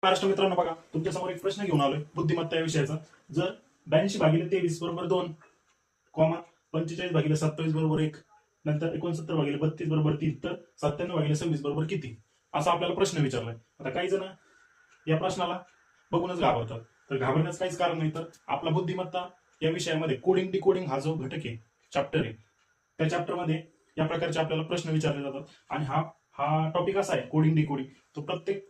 महाराष्ट्र मित्रांनो, बघा तुमच्या समोर एक प्रश्न घेऊन आलोय बुद्धिमत्ता या विषयाचा. जर 82/23 बरोबर 2, 45/27 बरोबर 1, नंतर 69/32 बरोबर 3, तर 97/26 बरोबर किती, असा आपल्याला प्रश्न विचारलाय. आता काही जण या प्रश्नाला बघूनच घाबरतात. तर घाबरण्याचं काहीच कारण नाही. तर आपला बुद्धिमत्ता या विषयामध्ये कोडिंग डिकोडिंग हा जो घटक आहे, चॅप्टर आहे, त्या चॅप्टरमध्ये या प्रकारचे आपल्याला प्रश्न विचारले जातात. आणि हा हा टॉपिक असा आहे कोडिंग डिकोडिंग, तो प्रत्येक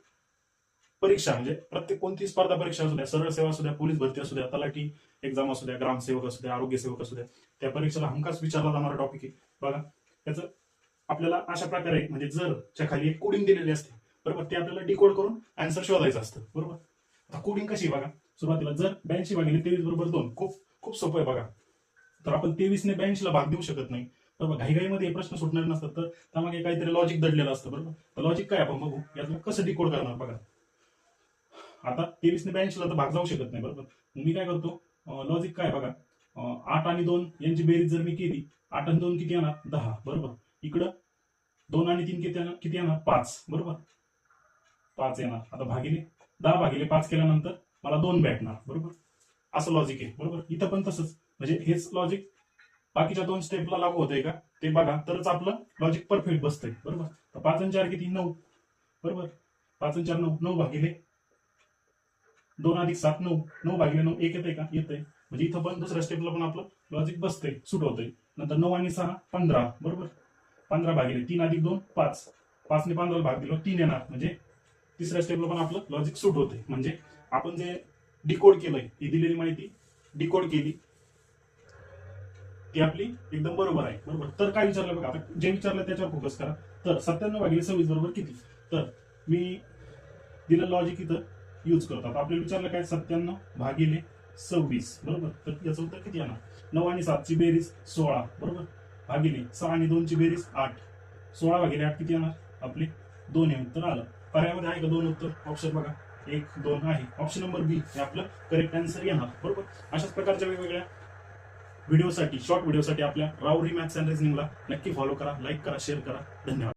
परीक्षा म्हणजे प्रत्येक कोणती स्पर्धा परीक्षा असू द्या, सरळ सेवा असू द्या, पोलीस भरती असू द्या, तलाठी एक्झाम असू द्या, ग्रामसेवक असू द्या, आरोग्य सेवक असू द्या, त्या परीक्षेला हमखास विचारला जाणारा टॉपिक आहे. बघा त्याचं आपल्याला अशा प्रकारे म्हणजे जर च्या खाली एक कोडिंग दिलेली असते, बरोबर, ते आपल्याला डिकोड करून आन्सर शोधायचं असतं. बरोबर, आता कोडिंग कशी बघा, सुरुवातीला जर 82/23 बरोबर 2, खूप खूप सोपं आहे. बघा तर आपण 23 ने 82 ला भाग देऊ शकत नाही. बरोबर, घाईघाईमध्ये हे प्रश्न सुटणार नसतात, तर त्यामागे काहीतरी लॉजिक दडलेलं असतं. बरोबर, तर लॉजिक काय आपण बघू, यातलं कसं डिकोड करणार. बघा आता 23 ने 82 ला तर भाग जाऊ शकत नाही. बरोबर, मी काय करतो, लॉजिक काय बघा, 8 आणि 2 यांची बेरीज जर मी केली, 8 आणि 2 किती येणार, 10. बरोबर, इकडं 2 आणि 3 किती येणार, 5. बरोबर, 5 येणार. आता भागिले 10/5 केल्यानंतर मला 2 भेटणार. बरोबर, असं लॉजिक आहे. बरोबर, इथं पण तसंच, म्हणजे हेच लॉजिक बाकीच्या 2 स्टेपला लागू होतंय का ते बघा, तरच आपलं लॉजिक परफेक्ट बसतंय. बरोबर, तर 5 आणि 4 किती, 9. बरोबर, 5 आणि 4 9, 9 भागिले 2 अधिक 7 9, 9/9 1 येते का, येते. म्हणजे इथं पण दुसऱ्या स्टेपला पण आपलं लॉजिक बसतंय, सूट होतंय. नंतर 9 आणि 6 15. बरोबर, 15/3 अधिक 2 5, 5 ने 15 भाग दिला 3 येणार. म्हणजे तिसऱ्या स्टेपला पण आपलं लॉजिक सूट होते. म्हणजे आपण जे डिकोड केलंय, ही दिलेली माहिती डिकोड केली, ती आपली एकदम बरोबर आहे. बरोबर, तर काय विचारलं बघा, आता जे विचारलं त्याच्यावर फोकस करा. तर 97/26 बरोबर किती, तर मी दिलं लॉजिक इथं यूज करतो. आता आपल्याला विचारलं काय, 97/26. बरोबर, तर याचं उत्तर किती येणार, 9 आणि 7 ची बेरीज 16. बरोबर, भागिले 6 आणि 2 ची बेरीज 8. 16/8 किती येणार, आपले 2 हे उत्तर आलं. पर्यायामध्ये आहे का 2 उत्तर, ऑप्शन बघा 1 2 आहे. ऑप्शन नंबर बी हे आपलं करेक्ट आन्सर येणार. बरोबर, अशाच प्रकारच्या वेगवेगळ्या व्हिडिओसाठी, शॉर्ट व्हिडिओसाठी आपल्या राऊरी मॅथ्स अँड रिझनिंगला नक्की फॉलो करा, लाईक करा, शेअर करा. धन्यवाद.